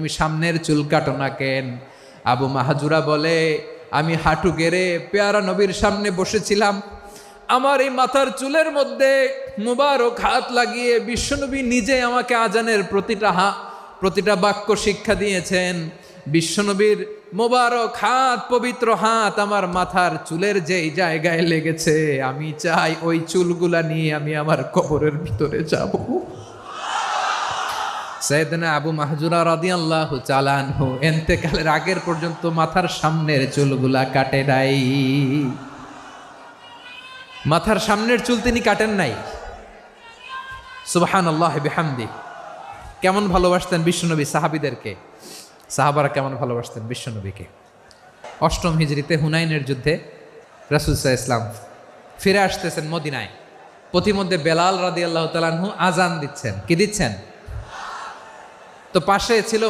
তুমি সামনের চুল কাটো না কেন? আবু মাহাজুরা বলে, আমি হাঁটু গেড়ে পেয়ারা নবীর সামনে বসেছিলাম, আমার এই মাথার চুলের মধ্যে মুবারক হাত লাগিয়ে বিশ্বনবী নিজে আমাকে আজানের প্রতিটা বাক্য শিক্ষা দিয়েছেন। বিশ্বনবীর মোবারক হাত, পবিত্র হাত আমার মাথার চুলের যেই জায়গায় লেগেছে, আমি চাই ওই চুলগুলা নিয়ে আমি আমার কবরের ভিতরে যাব। সাইয়েদনা আবু মাহজুরা রাদিয়াল্লাহু তাআলা আনহু ইন্তেকালের আগের পর্যন্ত মাথার সামনের চুলগুলা কাটে নাই। মাথার সামনের চুল তিনি কাটেন নাই। সুবহানাল্লাহ বিহামদি। কেমন ভালোবাসতেন বিশ্বনবী সাহাবীদেরকে, সাহাবারা কেমন ভালোবাসতেন বিশ্বনবীকে। অষ্টম হিজরিতে হুনাইনের যুদ্ধে রাসূল সাল্লাল্লাহু আলাইহি ওয়াসাল্লাম ফিরে আসতেছেন মদিনায়। পথিমধ্যে বেলাল রাদিয়াল্লাহু তাআলা আনহু আজান দিচ্ছেন। কি দিচ্ছেন? তো পাশে ছিল